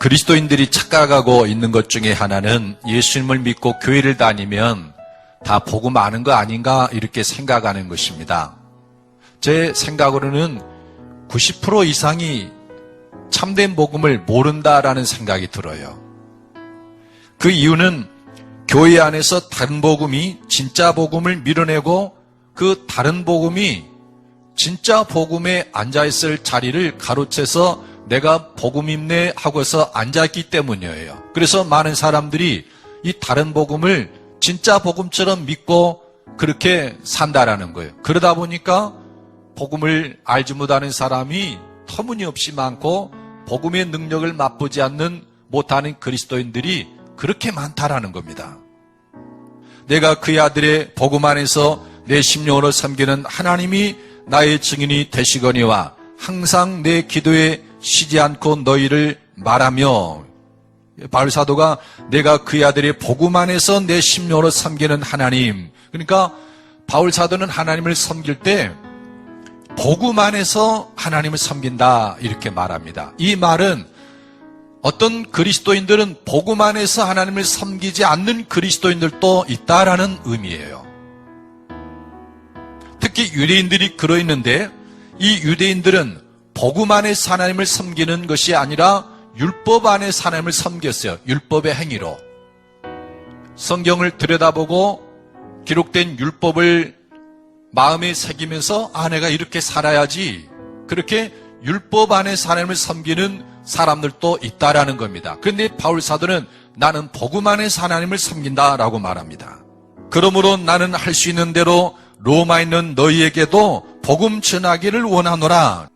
그리스도인들이 착각하고 있는 것 중에 하나는 예수님을 믿고 교회를 다니면 다 복음 아는 거 아닌가 이렇게 생각하는 것입니다. 제 생각으로는 90% 이상이 참된 복음을 모른다라는 생각이 들어요. 그 이유는 교회 안에서 다른 복음이 진짜 복음을 밀어내고 그 다른 복음이 진짜 복음에 앉아있을 자리를 가로채서 내가 복음 입네 하고서 앉아있기 때문이에요. 그래서 많은 사람들이 이 다른 복음을 진짜 복음처럼 믿고 그렇게 산다라는 거예요. 그러다 보니까 복음을 알지 못하는 사람이 터무니없이 많고 복음의 능력을 맛보지 않는 못하는 그리스도인들이 그렇게 많다라는 겁니다. 내가 그의 아들의 복음 안에서 내 심령으로 섬기는 하나님이 나의 증인이 되시거니와 항상 내 기도에 쉬지 않고 너희를 말하며, 바울 사도가 내가 그의 아들의 복음 안에서 내 심령으로 섬기는 하나님, 그러니까 바울 사도는 하나님을 섬길 때 복음 안에서 하나님을 섬긴다 이렇게 말합니다. 이 말은 어떤 그리스도인들은 복음 안에서 하나님을 섬기지 않는 그리스도인들도 있다라는 의미예요. 특히 유대인들이 그러했는데 이 유대인들은 복음 안에서 하나님을 섬기는 것이 아니라 율법 안에서 하나님을 섬겼어요. 율법의 행위로. 성경을 들여다보고 기록된 율법을 마음에 새기면서 내가 이렇게 살아야지, 그렇게 율법 안에서 하나님을 섬기는 사람들도 있다라는 겁니다. 그런데 바울 사도는 나는 복음 안에서 하나님을 섬긴다라고 말합니다. 그러므로 나는 할 수 있는 대로 로마에 있는 너희에게도 복음 전하기를 원하노라.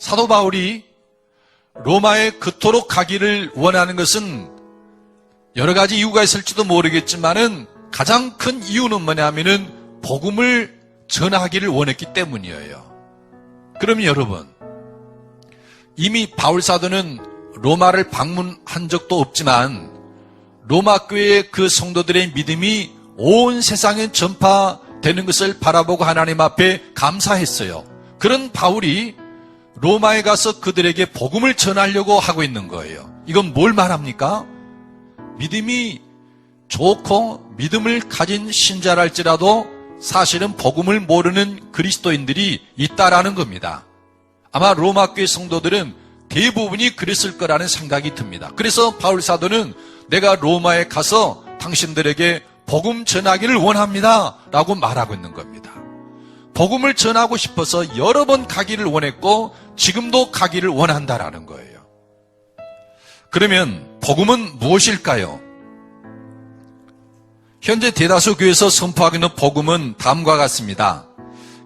사도 바울이 로마에 그토록 가기를 원하는 것은 여러 가지 이유가 있을지도 모르겠지만은 가장 큰 이유는 뭐냐면은 복음을 전하기를 원했기 때문이에요. 그러면 여러분, 이미 바울 사도는 로마를 방문한 적도 없지만 로마 교회의 그 성도들의 믿음이 온 세상에 전파되는 것을 바라보고 하나님 앞에 감사했어요. 그런 바울이 로마에 가서 그들에게 복음을 전하려고 하고 있는 거예요. 이건 뭘 말합니까? 믿음이 좋고 믿음을 가진 신자랄지라도 사실은 복음을 모르는 그리스도인들이 있다라는 겁니다. 아마 로마 교회 성도들은 대부분이 그랬을 거라는 생각이 듭니다. 그래서 바울 사도는 내가 로마에 가서 당신들에게 복음 전하기를 원합니다 라고 말하고 있는 겁니다. 복음을 전하고 싶어서 여러 번 가기를 원했고 지금도 가기를 원한다라는 거예요. 그러면 복음은 무엇일까요? 현재 대다수 교회에서 선포하고 있는 복음은 다음과 같습니다.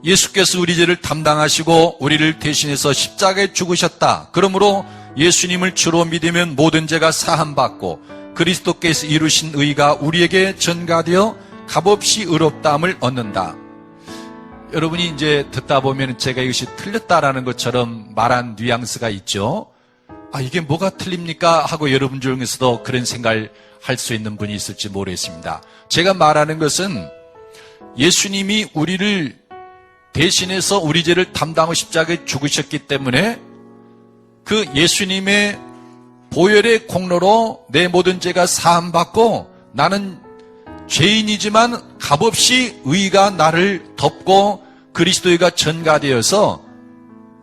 예수께서 우리 죄를 담당하시고 우리를 대신해서 십자가에 죽으셨다. 그러므로 예수님을 주로 믿으면 모든 죄가 사함받고 그리스도께서 이루신 의가 우리에게 전가되어 값없이 의롭다함을 얻는다. 여러분이 이제 듣다 보면 제가 이것이 틀렸다라는 것처럼 말한 뉘앙스가 있죠. 이게 뭐가 틀립니까? 하고 여러분 중에서도 그런 생각을 할 수 있는 분이 있을지 모르겠습니다. 제가 말하는 것은 예수님이 우리를 대신해서 우리 죄를 담당하고 십자가에 죽으셨기 때문에 그 예수님의 보혈의 공로로 내 모든 죄가 사함받고 나는 죄인이지만 값없이 의가 나를 덮고 그리스도의가 전가되어서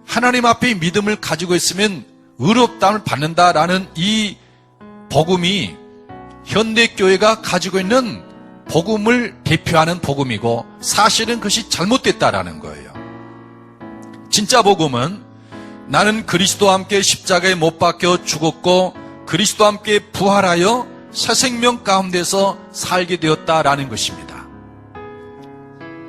하나님 앞에 믿음을 가지고 있으면 의롭다함을 받는다라는 이 복음이 현대교회가 가지고 있는 복음을 대표하는 복음이고 사실은 그것이 잘못됐다라는 거예요. 진짜 복음은 나는 그리스도와 함께 십자가에 못 박혀 죽었고 그리스도와 함께 부활하여 새 생명 가운데서 살게 되었다라는 것입니다.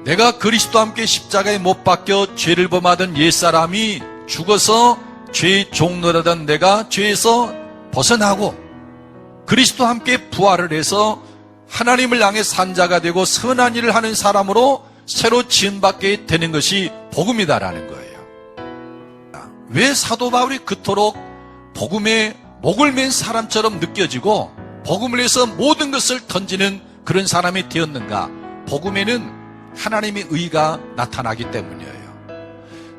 내가 그리스도와 함께 십자가에 못 박혀 죄를 범하던 옛사람이 죽어서 죄의 종노라던 내가 죄에서 벗어나고 그리스도와 함께 부활을 해서 하나님을 향해 산 자가 되고 선한 일을 하는 사람으로 새로 지음받게 되는 것이 복음이다라는 거예요. 왜 사도 바울이 그토록 복음에 목을 맨 사람처럼 느껴지고 복음을 위해서 모든 것을 던지는 그런 사람이 되었는가? 복음에는 하나님의 의가 나타나기 때문이에요.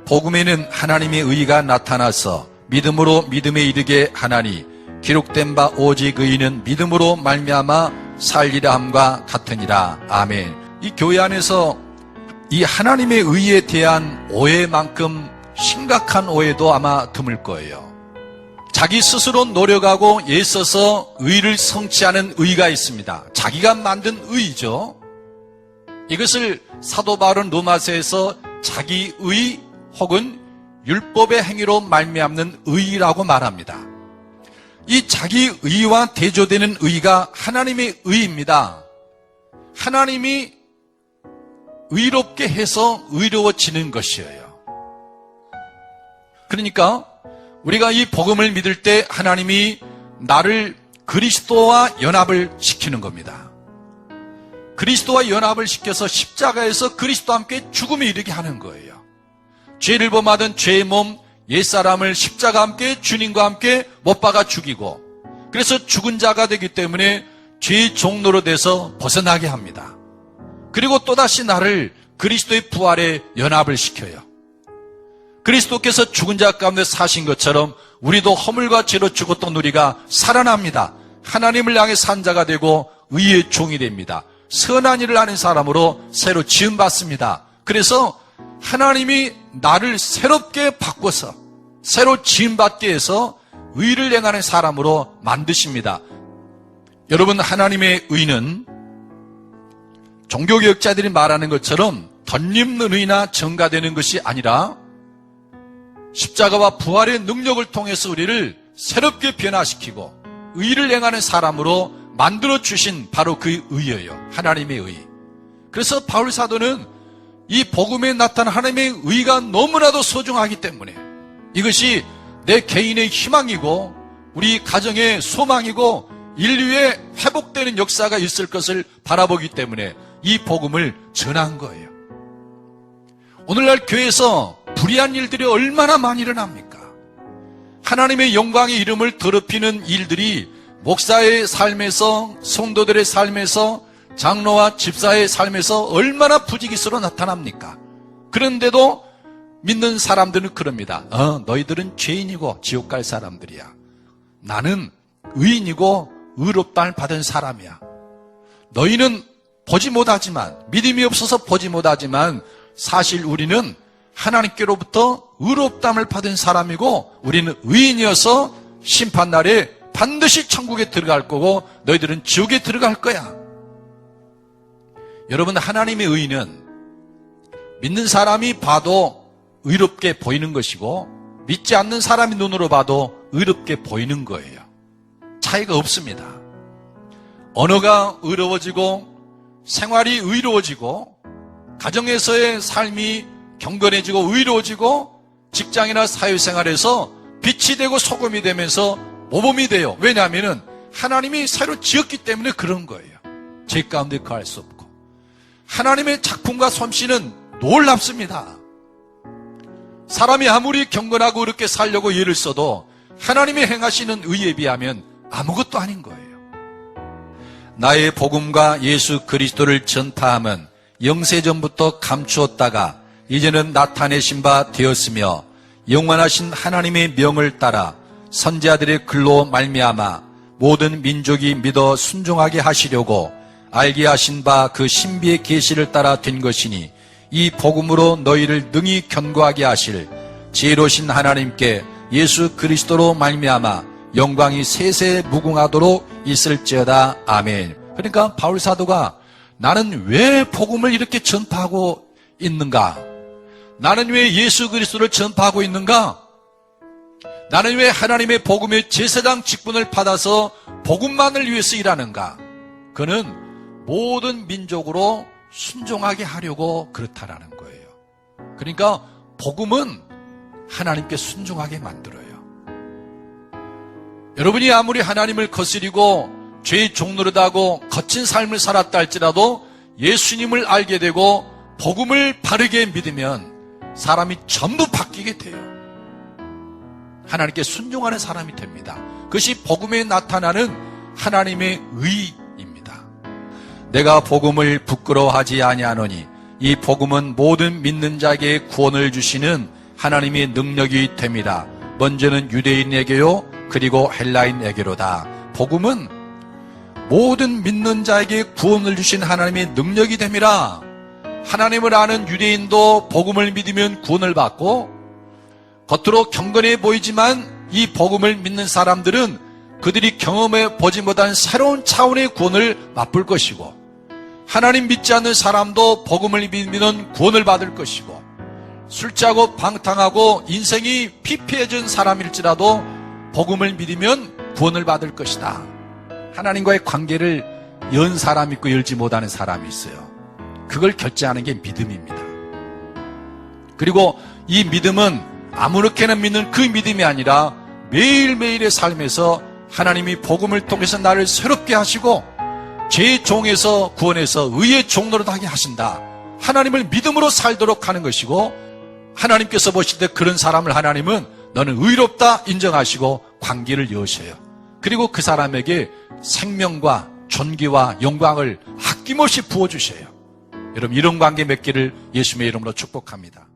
복음에는 하나님의 의가 나타나서 믿음으로 믿음에 이르게 하나니 기록된 바 오직 의인은 믿음으로 말미암아 살리라 함과 같으니라. 아멘. 이 교회 안에서 이 하나님의 의에 대한 오해만큼 심각한 오해도 아마 드물 거예요. 자기 스스로 노력하고 애써서 의를 성취하는 의가 있습니다. 자기가 만든 의죠. 이것을 사도 바울은 로마서에서 자기의 혹은 율법의 행위로 말미암는 의라고 말합니다. 이 자기의와 대조되는 의가 하나님의 의입니다. 하나님이 의롭게 해서 의로워지는 것이에요. 그러니까 우리가 이 복음을 믿을 때 하나님이 나를 그리스도와 연합을 시키는 겁니다. 그리스도와 연합을 시켜서 십자가에서 그리스도와 함께 죽음에 이르게 하는 거예요. 죄를 범하던 죄의 몸 옛사람을 십자가와 함께 주님과 함께 못 박아 죽이고, 그래서 죽은 자가 되기 때문에 죄의 종로로 돼서 벗어나게 합니다. 그리고 또다시 나를 그리스도의 부활에 연합을 시켜요. 그리스도께서 죽은 자 가운데 사신 것처럼 우리도 허물과 죄로 죽었던 우리가 살아납니다. 하나님을 향해 산 자가 되고 의의 종이 됩니다. 선한 일을 하는 사람으로 새로 지음받습니다. 그래서 하나님이 나를 새롭게 바꿔서 새로 지음받게 해서 의를 행하는 사람으로 만드십니다. 여러분, 하나님의 의는 종교개혁자들이 말하는 것처럼 덧입는 의나 증가되는 것이 아니라 십자가와 부활의 능력을 통해서 우리를 새롭게 변화시키고 의를 행하는 사람으로 만들어주신 바로 그 의예요. 하나님의 의. 그래서 바울 사도는 이 복음에 나타난 하나님의 의가 너무나도 소중하기 때문에 이것이 내 개인의 희망이고 우리 가정의 소망이고 인류의 회복되는 역사가 있을 것을 바라보기 때문에 이 복음을 전한 거예요. 오늘날 교회에서 불의한 일들이 얼마나 많이 일어납니까? 하나님의 영광의 이름을 더럽히는 일들이 목사의 삶에서, 성도들의 삶에서, 장로와 집사의 삶에서 얼마나 부지기수로 나타납니까? 그런데도 믿는 사람들은 그럽니다. 너희들은 죄인이고 지옥 갈 사람들이야. 나는 의인이고 의롭다를 받은 사람이야. 너희는 보지 못하지만, 믿음이 없어서 보지 못하지만 사실 우리는 하나님께로부터 의롭다함을 받은 사람이고 우리는 의인이어서 심판날에 반드시 천국에 들어갈 거고 너희들은 지옥에 들어갈 거야. 여러분, 하나님의 의는 믿는 사람이 봐도 의롭게 보이는 것이고 믿지 않는 사람이 눈으로 봐도 의롭게 보이는 거예요. 차이가 없습니다. 언어가 의로워지고 생활이 의로워지고 가정에서의 삶이 경건해지고 의로워지고 직장이나 사회생활에서 빛이 되고 소금이 되면서 모범이 돼요. 왜냐하면 하나님이 새로 지었기 때문에 그런 거예요. 죄 가운데 거할 수 없고. 하나님의 작품과 솜씨는 놀랍습니다. 사람이 아무리 경건하고 그렇게 살려고 애를 써도 하나님이 행하시는 의에 비하면 아무것도 아닌 거예요. 나의 복음과 예수 그리스도를 전파함은 영세전부터 감추었다가 이제는 나타내신 바 되었으며 영원하신 하나님의 명을 따라 선지자들의 글로 말미암아 모든 민족이 믿어 순종하게 하시려고 알게 하신 바 그 신비의 계시를 따라 된 것이니 이 복음으로 너희를 능히 견고하게 하실 지혜로우신 하나님께 예수 그리스도로 말미암아 영광이 세세 무궁하도록 있을지어다. 아멘. 그러니까 바울 사도가 나는 왜 복음을 이렇게 전파하고 있는가? 나는 왜 예수 그리스도를 전파하고 있는가? 나는 왜 하나님의 복음의 제사장 직분을 받아서 복음만을 위해서 일하는가? 그는 모든 민족으로 순종하게 하려고 그렇다라는 거예요. 그러니까 복음은 하나님께 순종하게 만들어요. 여러분이 아무리 하나님을 거스리고 죄의 종노릇하고 거친 삶을 살았다 할지라도 예수님을 알게 되고 복음을 바르게 믿으면 사람이 전부 바뀌게 돼요. 하나님께 순종하는 사람이 됩니다. 그것이 복음에 나타나는 하나님의 의입니다. 내가 복음을 부끄러워하지 아니하노니 이 복음은 모든 믿는 자에게 구원을 주시는 하나님의 능력이 됩니다. 먼저는 유대인에게요, 그리고 헬라인에게로다. 복음은 모든 믿는 자에게 구원을 주신 하나님의 능력이 됨이라. 하나님을 아는 유대인도 복음을 믿으면 구원을 받고, 겉으로 경건해 보이지만 이 복음을 믿는 사람들은 그들이 경험해 보지 못한 새로운 차원의 구원을 맛볼 것이고, 하나님 믿지 않는 사람도 복음을 믿으면 구원을 받을 것이고, 술자고 방탕하고 인생이 피폐해진 사람일지라도 복음을 믿으면 구원을 받을 것이다. 하나님과의 관계를 연 사람이 있고 열지 못하는 사람이 있어요. 그걸 결제하는 게 믿음입니다. 그리고 이 믿음은 아무렇게나 믿는 그 믿음이 아니라 매일매일의 삶에서 하나님이 복음을 통해서 나를 새롭게 하시고 죄의 종에서 구원해서 의의 종로로 하게 하신다. 하나님을 믿음으로 살도록 하는 것이고, 하나님께서 보실 때 그런 사람을 하나님은 너는 의롭다 인정하시고 관계를 여셔요. 그리고 그 사람에게 생명과 존귀와 영광을 아낌없이 부어주셔요. 여러분, 이런 관계 맺기를 예수님의 이름으로 축복합니다.